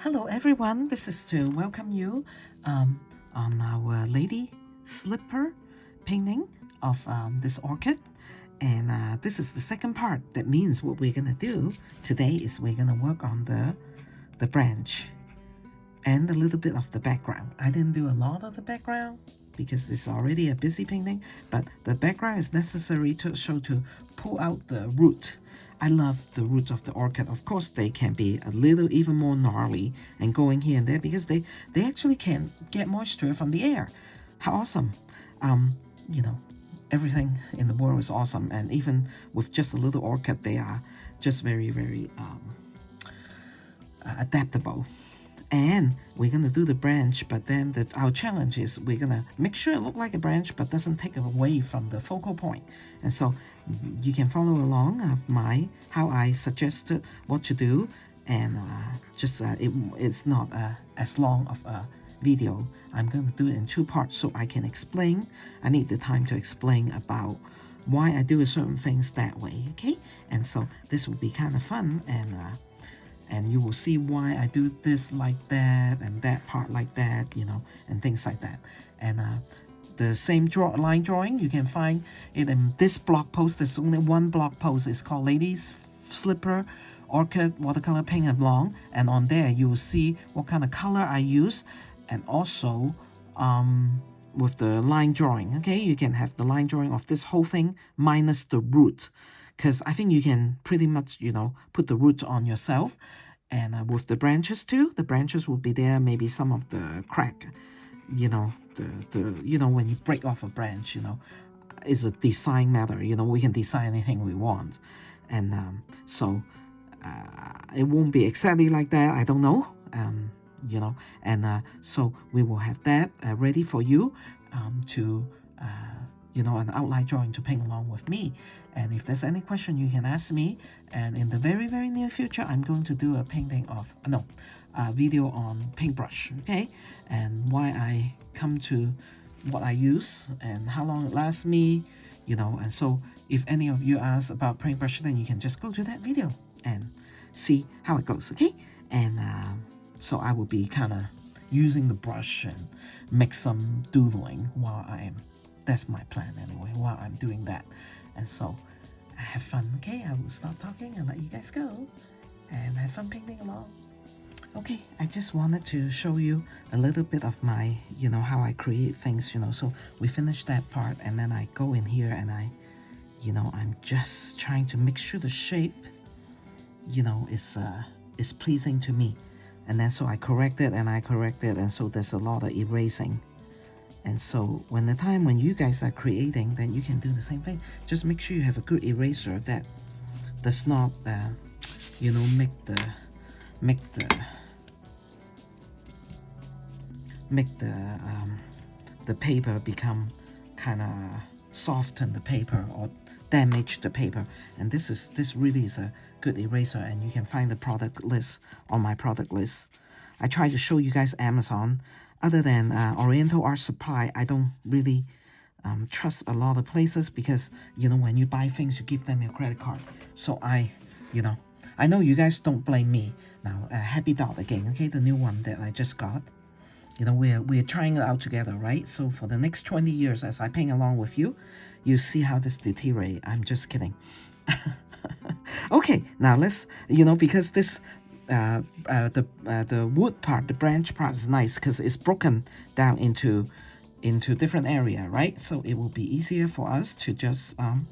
Hello everyone, this is to welcome you on our lady slipper painting of this orchid. And this is the second part. That means what we're gonna do today is we're gonna work on the branch and a little bit of the background. I didn't do a lot of the background because it's already a busy painting, but the background is necessary to pull out the root. I love the roots of the orchid. Of course, they can be a little even more gnarly and going here and there because they actually can get moisture from the air. How awesome. You know, everything in the world is awesome, and even with just a little orchid, they are just very, very adaptable. And we're gonna do the branch, but then our challenge is we're gonna make sure it looks like a branch but doesn't take away from the focal point. And so you can follow along of how I suggested what to do, and it's not as long of a video. I'm going to do it in two parts so I can explain. I need the time to explain about why I do certain things that way, okay? And so this will be kind of fun, and you will see why I do this like that and that part like that, you know, and things like that. And the same line drawing, you can find it in this blog post. There's only one blog post. It's called Ladies Slipper Orchid Watercolor Paint Along. And on there, you will see what kind of color I use. And also with the line drawing, okay? You can have the line drawing of this whole thing minus the root, because I think you can pretty much, you know, put the root on yourself. And with the branches too, the branches will be there, maybe some of the crack, you know, you know, when you break off a branch, you know, it's a design matter, you know, we can design anything we want. And so it won't be exactly like that, I don't know, you know, and so we will have that ready for you to you know, an outline drawing to paint along with me. And if there's any question, you can ask me. And in the very, very near future, I'm going to do a painting of, a video on paintbrush, okay? And why I come to what I use and how long it lasts me, you know. And so if any of you ask about paintbrush, then you can just go to that video and see how it goes, okay? And so I will be kind of using the brush and make some doodling while that's my plan anyway, while I'm doing that. And so I have fun, okay? I will stop talking and let you guys go and have fun painting along. Okay, I just wanted to show you a little bit of my, you know, how I create things, you know. So we finished that part, and then I go in here and you know, I'm just trying to make sure the shape, you know, is pleasing to me. And then so I correct it, and so there's a lot of erasing. And so when you guys are creating, then you can do the same thing. Just make sure you have a good eraser that does not, you know, make the paper become kind of soften the paper or damage the paper. And this really is a good eraser, and you can find the product list on my product list. I try to show you guys Amazon. Other than Oriental Art Supply, I don't really trust a lot of places because, you know, when you buy things, you give them your credit card. So you know, I know you guys don't blame me. Now, Happy Dot again, okay, the new one that I just got. You know, we're trying it out together, right? So for the next 20 years, as I paint along with you, you see how this deteriorates. I'm just kidding. Okay, now let's, you know, because this the wood part, the branch part is nice because it's broken down into different area, right? So it will be easier for us to just I'm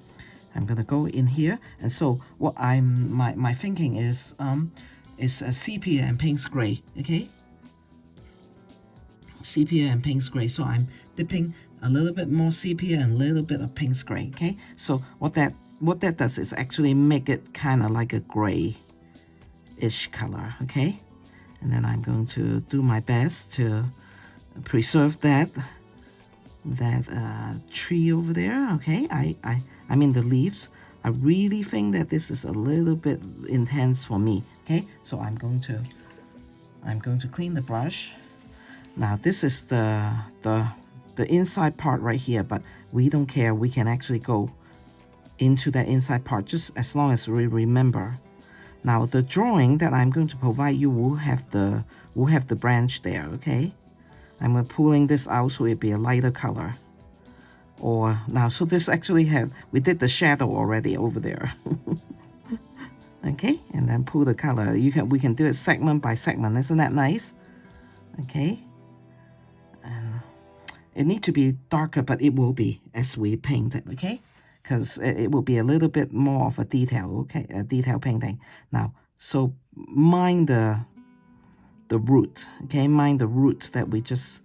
gonna go in here. And so what my thinking is a sepia and Payne's gray, okay? Sepia and Payne's gray. So I'm dipping a little bit more sepia and a little bit of Payne's gray, okay? So what that does is actually make it kind of like a gray-ish color, okay? And then I'm going to do my best to preserve that tree over there, okay? I mean the leaves. I really think that this is a little bit intense for me, okay? So I'm going to clean the brush. Now this is the inside part right here, but we don't care. We can actually go into that inside part just as long as we remember Now the drawing that I'm going to provide you will have the branch there, okay? I'm pulling this out so it'll be a lighter color. Or now, so this actually we did the shadow already over there. Okay, and then pull the color. We can do it segment by segment. Isn't that nice? Okay. And it needs to be darker, but it will be as we paint it, okay? Because it will be a little bit more of a detail, okay? A detail painting. Now, so mind the root, okay? Mind the root that we just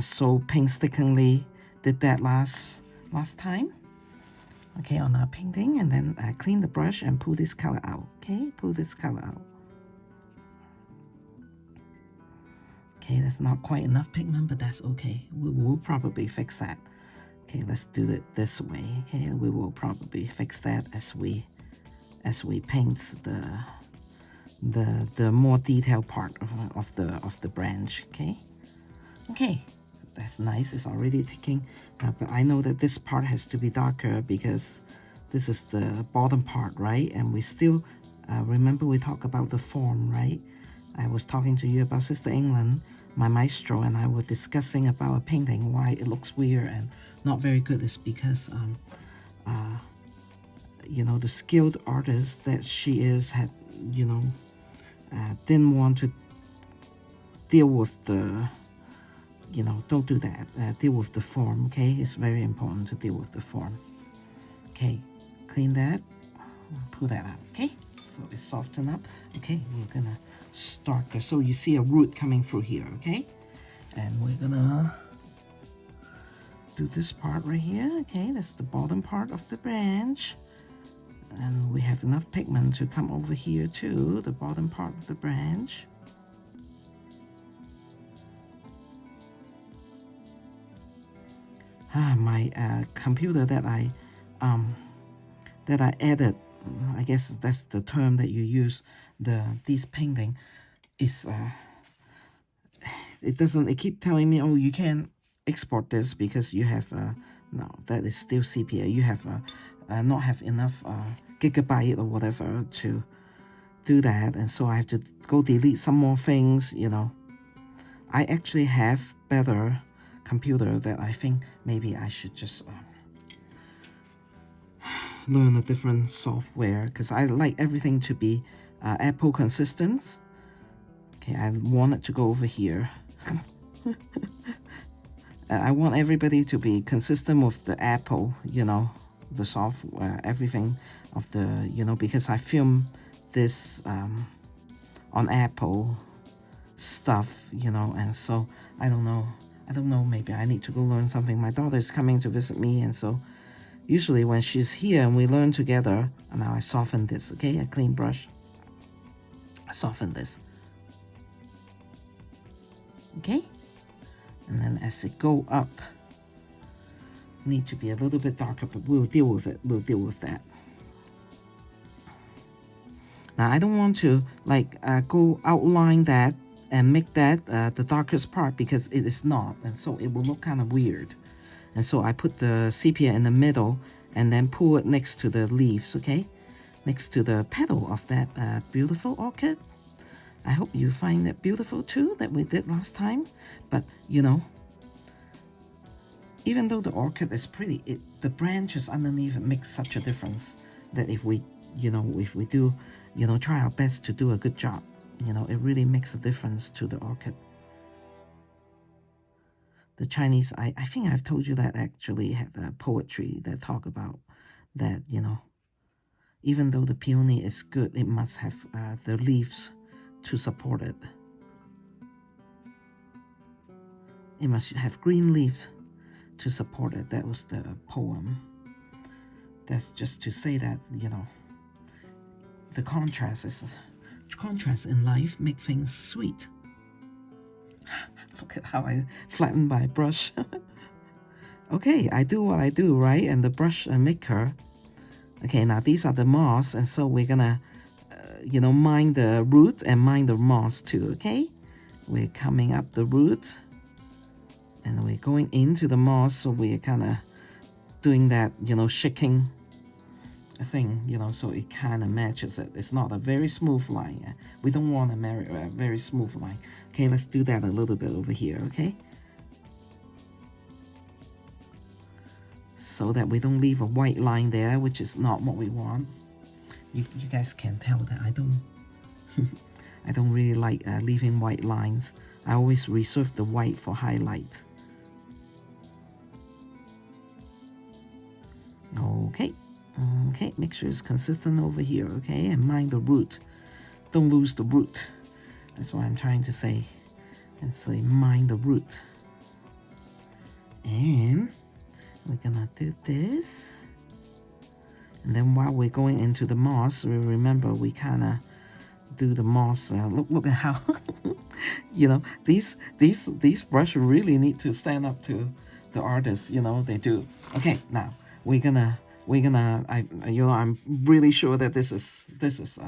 so painstakingly did that last time, okay, on our painting. And then clean the brush and pull this color out, okay? Pull this color out. Okay, that's not quite enough pigment, but that's okay. We will probably fix that. Okay, let's do it this way. Okay, we will probably fix that as we paint the more detailed part of the branch. Okay, okay, that's nice. It's already taking. But I know that this part has to be darker because this is the bottom part, right? And we still remember we talked about the form, right? I was talking to you about Sister England, my maestro, and I were discussing about a painting, why it looks weird and not very good is because, you know, the skilled artist that she is had, you know, didn't want to deal with the, you know, don't do that. Deal with the form, okay? It's very important to deal with the form. Okay, clean that, pull that out, okay? So it's softened up. Okay, we're gonna start there. So you see a root coming through here, okay? And we're gonna do this part right here, okay? That's the bottom part of the branch. And we have enough pigment to come over here too, the bottom part of the branch. My computer that I added, I guess that's the term that you use, this painting is it keep telling me, oh, you can't export this because you have no, that is still sepia. You have not have enough gigabyte or whatever to do that, and so I have to go delete some more things, you know. I actually have better computer that I think maybe I should just learn a different software, because I like everything to be Apple consistent. Okay, I want it to go over here. I want everybody to be consistent with the Apple, you know, the software, everything of the, you know, because I film this on Apple stuff, you know, and so I don't know, maybe I need to go learn something. My daughter is coming to visit me, and so usually when she's here and we learn together, and now I soften this, okay, a clean brush, I soften this, okay, and then as it go up, need to be a little bit darker, but we'll deal with it, we'll deal with that. Now I don't want to like go outline that and make that the darkest part, because it is not, and so it will look kind of weird. And so I put the sepia in the middle and then pull it next to the leaves, okay? Next to the petal of that beautiful orchid. I hope you find it beautiful too, that we did last time. But, you know, even though the orchid is pretty, the branches underneath it make such a difference that if we, you know, if we do, you know, try our best to do a good job, you know, it really makes a difference to the orchid. The Chinese, I think I've told you that actually had poetry that talk about that, you know, even though the peony is good, it must have the leaves to support it. It must have green leaves to support it. That was the poem. That's just to say that, you know, the contrast in life make things sweet. Look at how I flatten my brush. Okay, I do what I do, right? And the brush maker. Okay, now these are the moss, and so we're gonna, you know, mine the root and mine the moss too, okay? We're coming up the root, and we're going into the moss, so we're kind of doing that, you know, shaking thing, you know, so it kind of matches it. It's not a very smooth line. We don't want a very smooth line. Okay, let's do that a little bit over here, okay? So that we don't leave a white line there, which is not what we want. You guys can tell that I don't I don't really like leaving white lines. I always reserve the white for highlight. Okay. Okay, make sure it's consistent over here, okay? And mind the root. Don't lose the root. That's what I'm trying to say. And say mind the root. And we're gonna do this. And then while we're going into the moss, we remember we kinda do the moss. Look at how you know, these brushes really need to stand up to the artists, you know, they do. Okay, now we're gonna I'm really sure that this is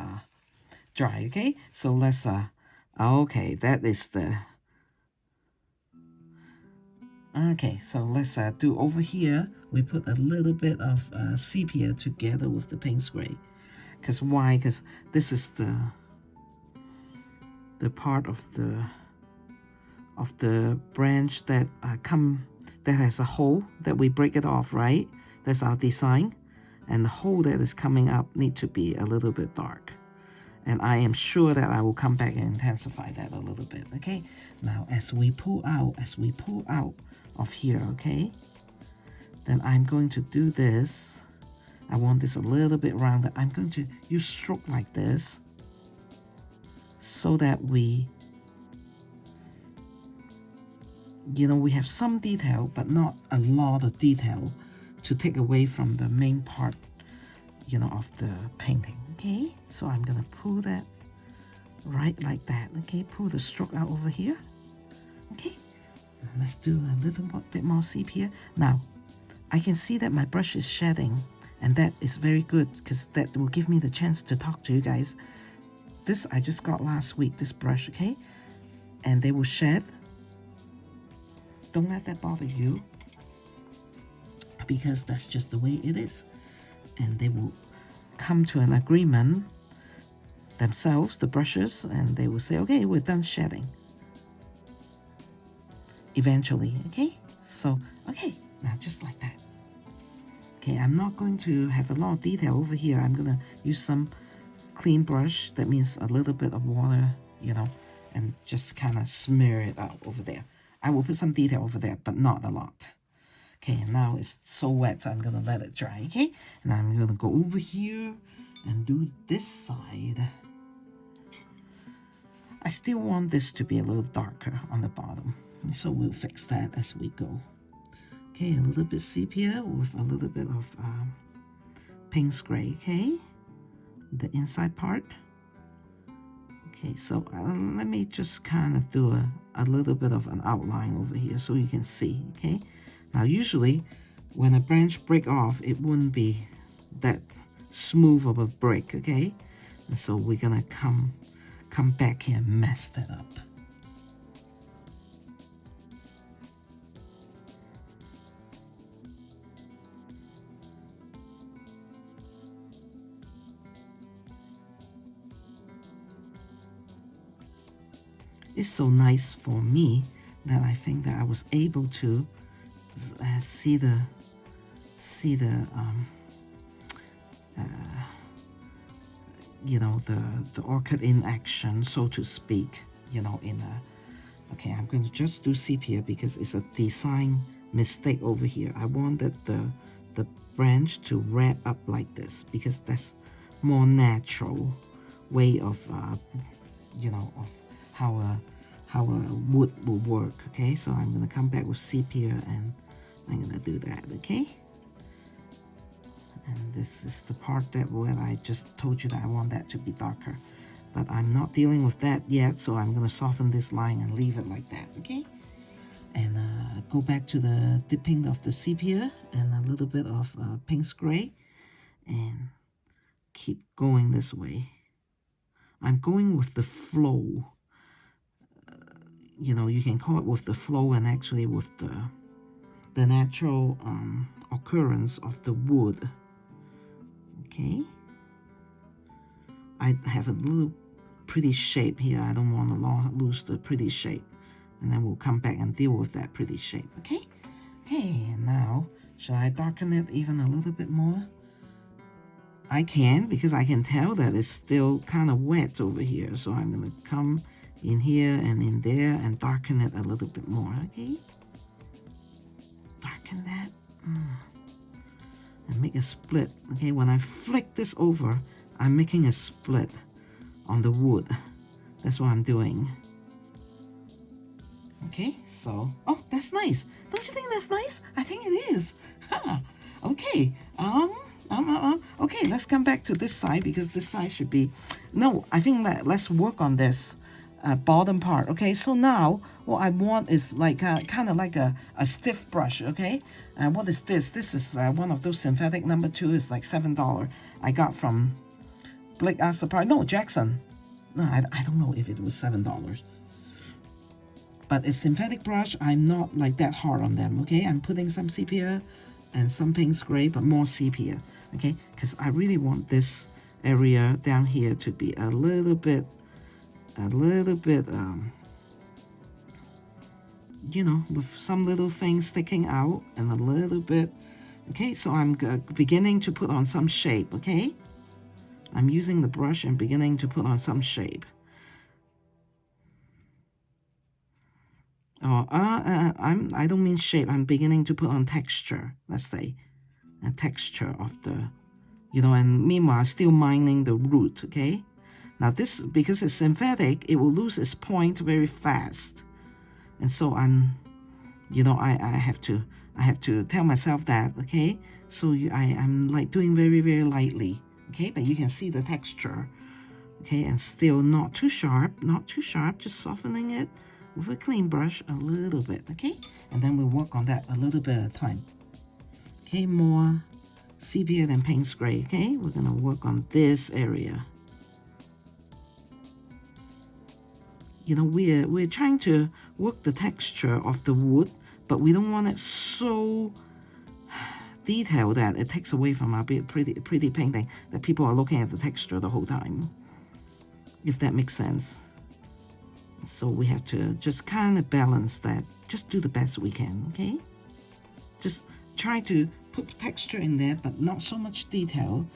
dry, okay? So let's okay, that is the okay, so let's do over here. We put a little bit of sepia together with the paint spray. Because why? Because this is the part of the branch that that has a hole that we break it off, right? That's our design. And the hole that is coming up need to be a little bit dark. And I am sure that I will come back and intensify that a little bit, okay? Now, as we pull out of here, okay? Then I'm going to do this. I want this a little bit rounded. I'm going to use stroke like this so that we, you know, we have some detail, but not a lot of detail to take away from the main part, you know, of the painting, okay? So I'm gonna pull that right like that, okay? Pull the stroke out over here, okay? Let's do a little bit more sepia. Now, I can see that my brush is shedding, and that is very good because that will give me the chance to talk to you guys. This I just got last week, this brush, okay? And they will shed. Don't let that bother you because that's just the way it is. And they will come to an agreement themselves, the brushes, and they will say, okay, we're done shedding. Eventually, okay? So, okay, now just like that. Okay, I'm not going to have a lot of detail over here. I'm gonna use some clean brush. That means a little bit of water, you know, and just kind of smear it out over there. I will put some detail over there, but not a lot. Okay, now it's so wet, so I'm gonna let it dry, okay? And I'm gonna go over here and do this side. I still want this to be a little darker on the bottom, so we'll fix that as we go. Okay, a little bit sepia with a little bit of pink gray, okay? The inside part. Okay, so let me just kind of do a little bit of an outline over here so you can see, okay? Now, usually, when a branch break off, it wouldn't be that smooth of a break, okay? And so we're gonna come back here and mess that up. It's so nice for me that I think that I was able to see the you know, the orchid in action, so to speak, you know, in a, okay, I'm going to just do sepia because it's a design mistake over here. I wanted the branch to wrap up like this because that's more natural way of you know, of how a wood will work, okay? So I'm gonna come back with sepia and I'm gonna do that, okay? And this is the part that where I just told you that I want that to be darker. But I'm not dealing with that yet, so I'm gonna soften this line and leave it like that, okay? And go back to the dipping of the sepia and a little bit of pink gray and keep going this way. I'm going with the flow. You know, you can call it with the flow and actually with the natural occurrence of the wood. Okay. I have a little pretty shape here. I don't want to lose the pretty shape. And then we'll come back and deal with that pretty shape, okay? Okay, and now, should I darken it even a little bit more? I can, because I can tell that it's still kind of wet over here. So I'm going to come in here and in there and darken it a little bit more, okay? Darken that. And make a split, okay? When I flick this over, I'm making a split on the wood. That's what I'm doing. Okay, so, oh, that's nice. Don't you think that's nice? I think it is. Huh. Okay, okay, let's come back to this side, because this side should be, no, I think that let's work on this bottom part. Okay, so now what I want is like kind of like a stiff brush. Okay, and what is this? This is one of those synthetic number 2. Is like $7. I got from Blake Supply. No, Jackson. No, I don't know if it was $7. But it's synthetic brush. I'm not like that hard on them. Okay, I'm putting some sepia and some pink gray, but more sepia. Okay, because I really want this area down here to be a little bit, you know, with some little things sticking out and a little bit. Okay, so I'm beginning to put on some shape. Okay, I'm using the brush and beginning to put on some shape. Oh, I don't mean shape. I'm beginning to put on texture. Let's say a texture of the, you know, and meanwhile still mining the root. Okay, now this, because it's synthetic, it will lose its point very fast, and so I'm, you know, I have to tell myself that. Okay, so I'm like doing very, very lightly. Okay, but you can see the texture. Okay, and still not too sharp, just softening it with a clean brush a little bit. Okay, and then we'll work on that a little bit at a time. Okay, more sepia than Payne's gray. Okay, we're gonna work on this area. You know, we're trying to work the texture of the wood, but we don't want it so detailed that it takes away from our pretty painting, that people are looking at the texture the whole time, if that makes sense. So we have to just kind of balance that, just do the best we can. Okay, just try to put texture in there, but not so much detail,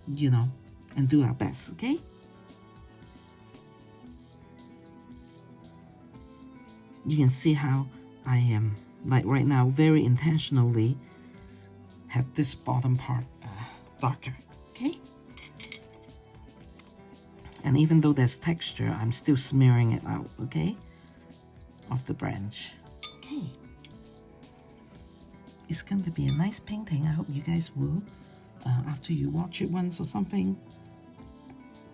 you know, and do our best. Okay, you can see how I am, like right now, very intentionally have this bottom part darker. Okay, and even though there's texture, I'm still smearing it out. Okay, of the branch. Okay, it's going to be a nice painting. I hope you guys will, after you watch it once or something,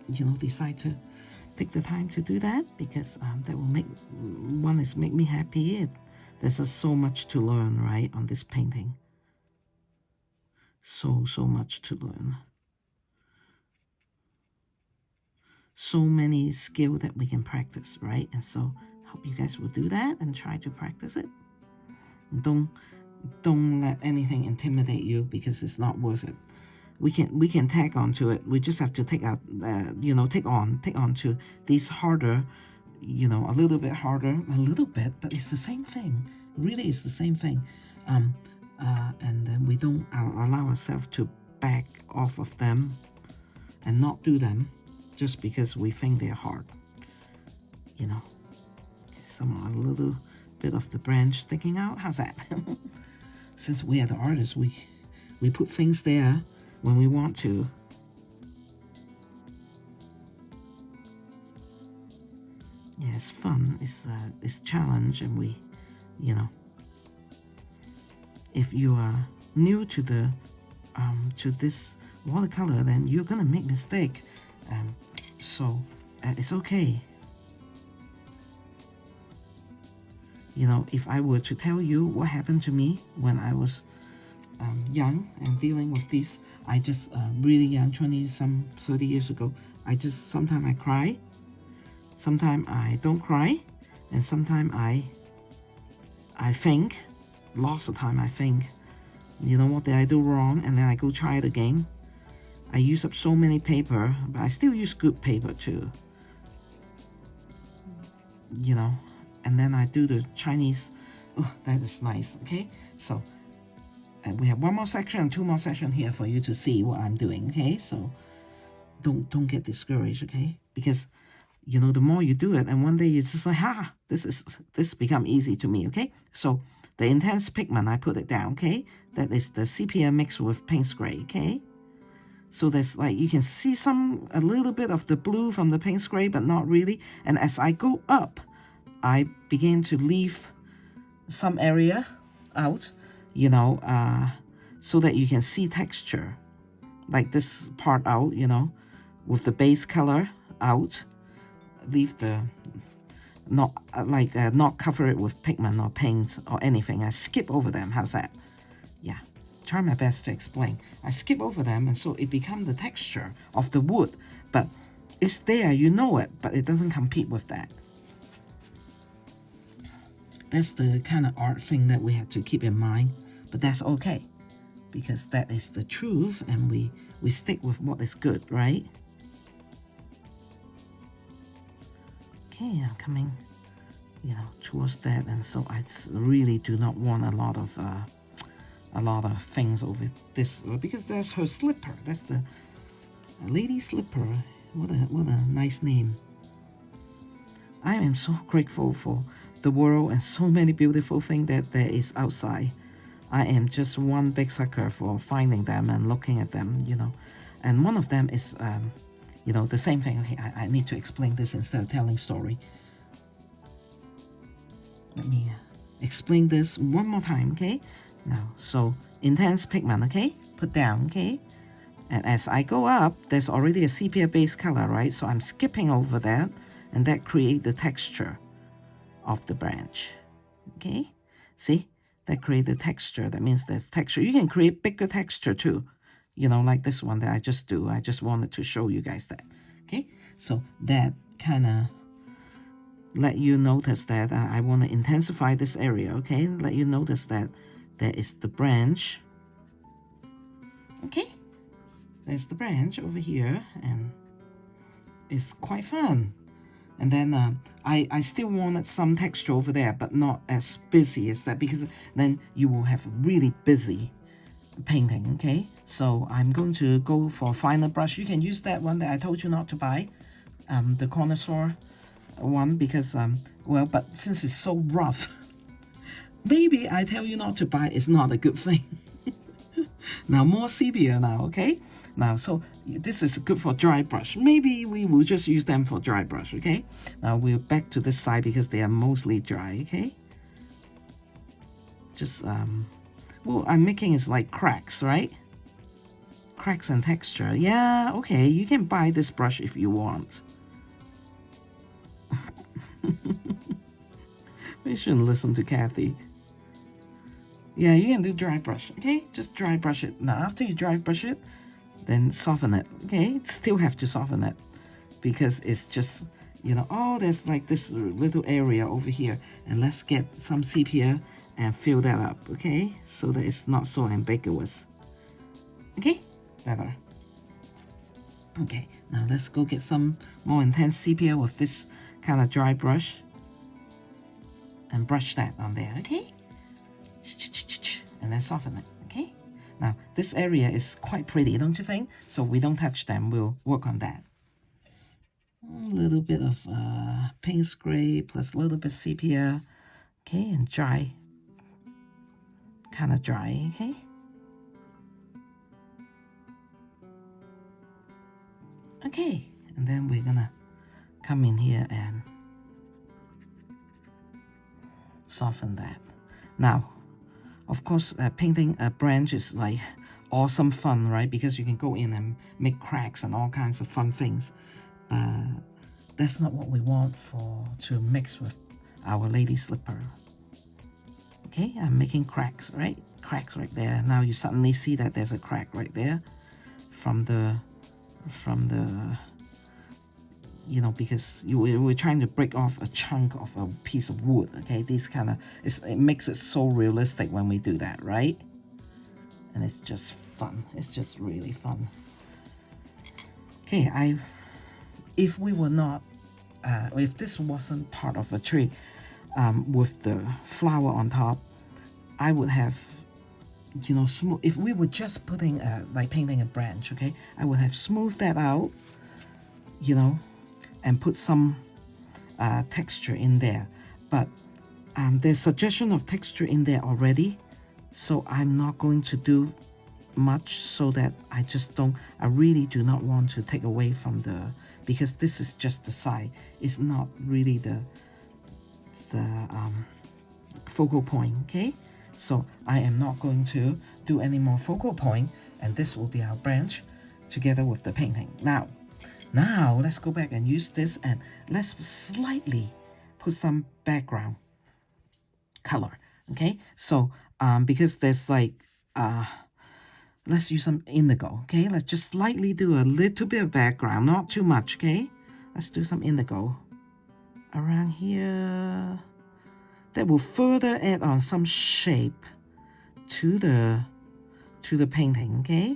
you know, decide to take the time to do that, because that will make me happy. There's just so much to learn, right, on this painting. So much to learn. So many skill that we can practice, right? And so I hope you guys will do that and try to practice it. Don't let anything intimidate you, because it's not worth it. We can tag onto it. We just have to take out, you know, take on to these harder, you know, a little bit harder, but it's the same thing. Really, it's the same thing. And then we don't allow ourselves to back off of them and not do them just because we think they're hard. You know, a little bit of the branch sticking out. How's that? Since we are the artists, we put things there when we want to. Yeah, it's fun. It's challenge, and we, you know, if you are new to the to this watercolor, then you're gonna make mistake. So it's okay. You know, if I were to tell you what happened to me when I was young and dealing with this, I just really young, 30 years ago, sometimes I cry, sometimes I don't cry, and sometimes I think. Lots of time I think, you know, what did I do wrong, and then I go try it again. I use up so many paper, but I still use good paper too. You know, and then I do the Chinese. Oh, that is nice. Okay, so we have one more section and two more sections here for you to see what I'm doing. Okay, so don't get discouraged. Okay, because you know the more you do it, and one day it's just like, this become easy to me. Okay, so the intense pigment I put it down. Okay, that is the sepia mixed with Payne's gray. Okay. So there's like, you can see a little bit of the blue from the Payne's gray, but not really. And as I go up, I begin to leave some area out, you know, so that you can see texture. Like this part out, you know, with the base color out. Leave the, not cover it with pigment or paint or anything. I skip over them. How's that? Yeah. Try my best to explain. I skip over them, and so it becomes the texture of the wood, but it's there, you know it, but it doesn't compete with that. That's the kind of art thing that we have to keep in mind, but that's okay, because that is the truth, and we stick with what is good, right? Okay, I'm coming, you know, towards that, and so I really do not want a lot of things over this, because that's her slipper. That's the lady slipper. What a nice name. I am so grateful for the world and so many beautiful things that there is outside. I am just one big sucker for finding them and looking at them, you know. And one of them is, you know, the same thing. Okay, I need to explain this instead of telling story. Let me explain this one more time, okay? Now, so intense pigment, okay? Put down, okay? And as I go up, there's already a sepia base color, right? So I'm skipping over that, and that creates the texture of the branch, okay? See? That creates the texture. That means there's texture. You can create bigger texture too, you know, like this one that I just do. I just wanted to show you guys that, okay? So that kind of let you notice that I want to intensify this area, okay? Let you notice that there is the branch, okay? There's the branch over here, and it's quite fun. And then I still wanted some texture over there, but not as busy as that, because then you will have really busy painting, okay? So I'm going to go for a finer brush. You can use that one that I told you not to buy, the connoisseur one, because, well, but since it's so rough, maybe I tell you not to buy is not a good thing. Now more sepia now, okay? Now, so this is good for dry brush. Maybe we will just use them for dry brush, okay? Now we're back to this side because they are mostly dry, okay? Just, well, I'm making is like cracks, right? Cracks and texture. Yeah, okay, you can buy this brush if you want. We shouldn't listen to Kathy. Yeah, you can do dry brush, okay? Just dry brush it. Now, after you dry brush it, then soften it, okay? Still have to soften it, because it's just, you know, oh, there's like this little area over here, and let's get some sepia and fill that up, okay? So that it's not so ambiguous. Okay? Better. Okay, now let's go get some more intense sepia with this kind of dry brush and brush that on there, okay? And then soften it, okay? Now, this area is quite pretty, don't you think? So we don't touch them, we'll work on that. A little bit of Payne's gray plus a little bit sepia, okay? And dry, kind of dry, okay? Okay, and then we're gonna come in here and soften that. Now, of course, painting a branch is like awesome fun, right? Because you can go in and make cracks and all kinds of fun things. But that's not what we want to mix with our lady slipper. Okay, I'm making cracks, right? Cracks right there. Now you suddenly see that there's a crack right there from the you know, because we're trying to break off a chunk of a piece of wood, okay? This kind of, it makes it so realistic when we do that, right? And it's just fun. It's just really fun. Okay, if we were not, if this wasn't part of a tree with the flower on top, I would have, smooth. If we were just putting, like painting a branch, okay, I would have smoothed that out, and put some texture in there. But there's suggestion of texture in there already, so I'm not going to do much, so that I really do not want to take away from because this is just the side. It's not really the focal point, okay? So I am not going to do any more focal point, and this will be our branch together with the painting. Now let's go back and use this, and let's slightly put some background color, okay? So because there's like let's use some indigo, okay? Let's just slightly do a little bit of background, not too much, okay? Let's do some indigo around here. That will further add on some shape to the painting, okay?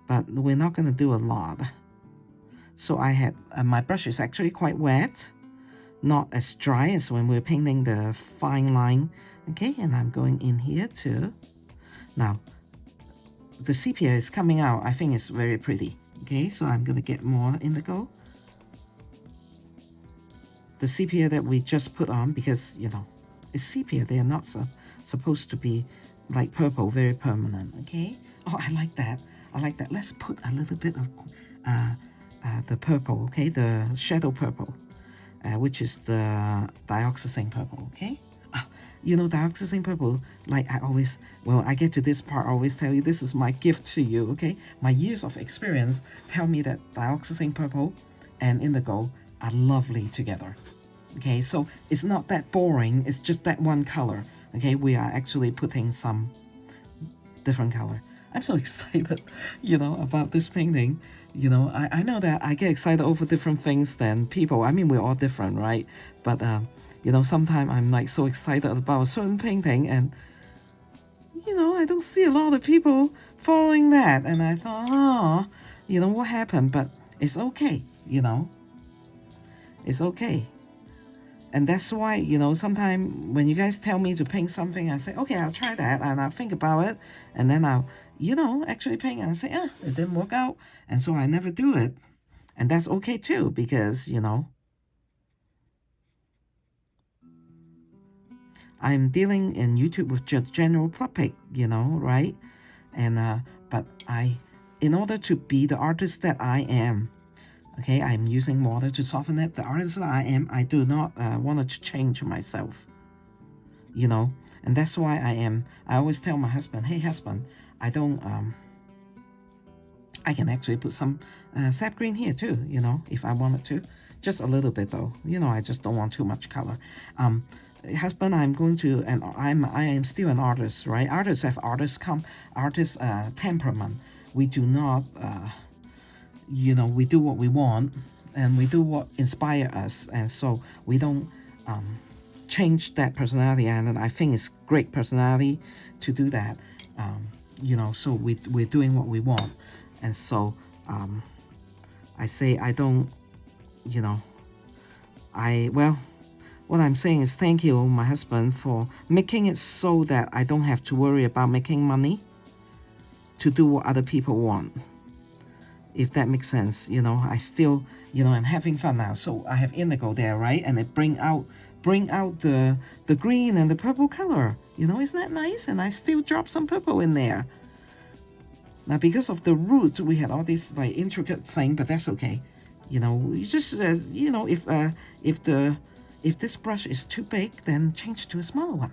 But we're not going to do a lot. So I had my brush is actually quite wet, not as dry as when we're painting the fine line, okay? And I'm going in here too. Now the sepia is coming out. I think it's very pretty, okay? So I'm going to get more indigo. The sepia that we just put on, because it's sepia, they are not supposed to be like purple, very permanent, okay? Oh, I like that. Let's put a little bit of the purple, okay? The shadow purple, which is the dioxazine purple, okay? Dioxazine purple, like when I get to this part, I always tell you, this is my gift to you, okay? My years of experience tell me that dioxazine purple and indigo are lovely together, okay? So it's not that boring, it's just that one color, okay? We are actually putting some different color. I'm so excited, about this painting. I know that I get excited over different things than people. I mean, we're all different, right? But sometimes I'm like so excited about a certain painting, and I don't see a lot of people following that, and I thought, what happened? But it's okay, it's okay. And that's why, sometimes when you guys tell me to paint something, I say, okay, I'll try that, and I'll think about it, and then I'll, actually paint it and say, it didn't work out, and so I never do it. And that's okay too, because, I'm dealing in YouTube with just general topic, right? And but in order to be the artist that I am, okay, I'm using water to soften it. The artist that I am, I do not want to change myself, and that's why I always tell my husband, hey husband, I can actually put some sap green here too, if I wanted to, just a little bit though, I just don't want too much color. Husband, I'm going to, and I am still an artist, right? Artists have artist temperament. We do not, we do what we want, and we do what inspire us, and so we don't change that personality. And I think it's great personality to do that. So we're doing what we want, and so I say I don't, what I'm saying is thank you, my husband, for making it so that I don't have to worry about making money to do what other people want. If that makes sense, I still, I'm having fun now. So I have indigo there, right? And it bring out the green and the purple color. Isn't that nice? And I still drop some purple in there. Now, because of the root, we had all this like intricate thing, but that's okay. You just, if this brush is too big, then change to a smaller one.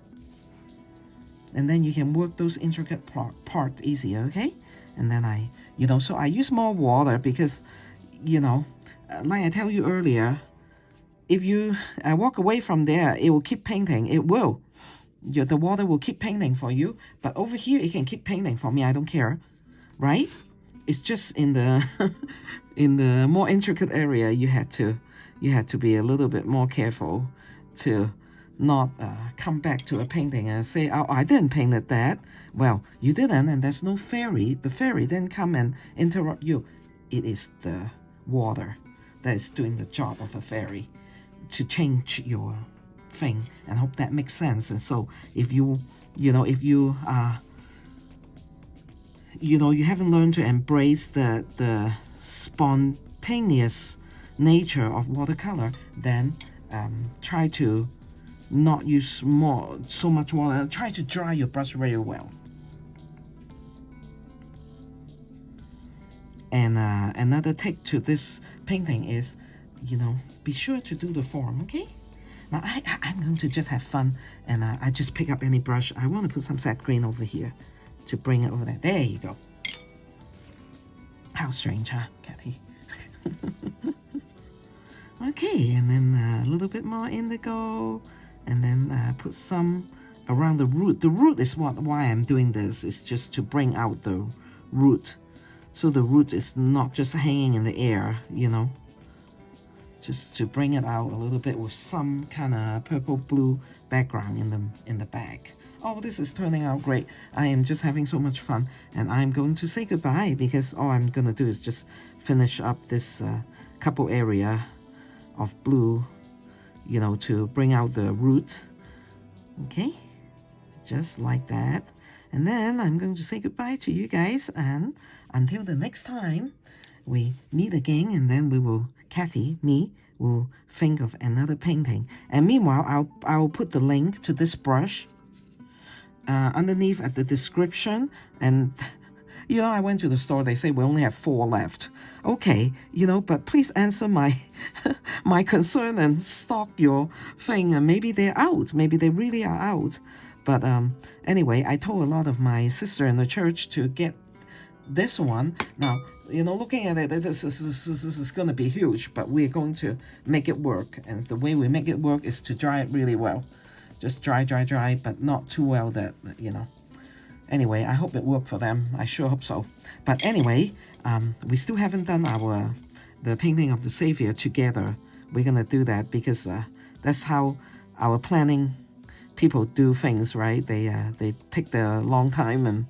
And then you can work those intricate part easier, okay? And then so I use more water because, like I tell you earlier, if you walk away from there, it will keep painting. It will. The water will keep painting for you. But over here, it can keep painting for me. I don't care, right? It's just in the in the more intricate area, you had to be a little bit more careful to not come back to a painting and say, oh, I didn't paint it that. Well, you didn't, and there's no fairy. The fairy didn't come and interrupt you. It is the water that is doing the job of a fairy to change your thing, and hope that makes sense. And so if you if you you haven't learned to embrace the spontaneous nature of watercolor, then try to not use so much water. Try to dry your brush very well. And another take to this painting is, be sure to do the form, okay? Now I'm going to just have fun, and I just pick up any brush. I want to put some sap green over here to bring it over there. There you go. How strange, huh, Kathy? Okay, and then a little bit more indigo, and then put some around the root. The root is why I'm doing this. It's just to bring out the root, so the root is not just hanging in the air, just to bring it out a little bit with some kind of purple blue background in the back. Oh, this is turning out great. I am just having so much fun, and I'm going to say goodbye because all I'm gonna do is just finish up this couple area of blue, to bring out the root. Okay, just like that. And then I'm going to say goodbye to you guys, and until the next time we meet again, and then we will, me, will think of another painting. And meanwhile, I'll put the link to this brush underneath at the description. And I went to the store, they say we only have 4 left. Okay, but please answer my my concern and stock your thing. And maybe they're out, maybe they really are out. But anyway, I told a lot of my sister in the church to get this one. Now, looking at it, this is going to be huge, but we're going to make it work. And the way we make it work is to dry it really well. Just dry, but not too well that, Anyway, I hope it worked for them. I sure hope so. But anyway, we still haven't done the painting of the Savior together. We're going to do that because that's how our planning people do things, right? They take their long time, and,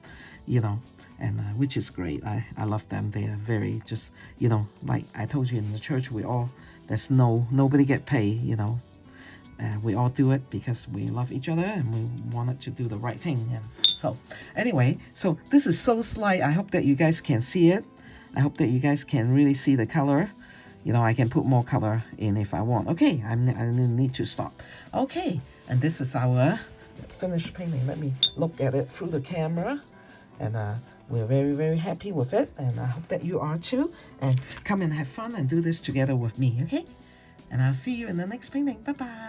and which is great. I love them. They are very just, like I told you in the church, nobody get paid, we all do it because we love each other and we wanted to do the right thing. And so anyway, so this is so slight. I hope that you guys can see it. I hope that you guys can really see the color. I can put more color in if I want. Okay, I need to stop. Okay, and this is our finished painting. Let me look at it through the camera. And we're very, very happy with it. And I hope that you are too. And come and have fun and do this together with me, okay? And I'll see you in the next painting. Bye-bye.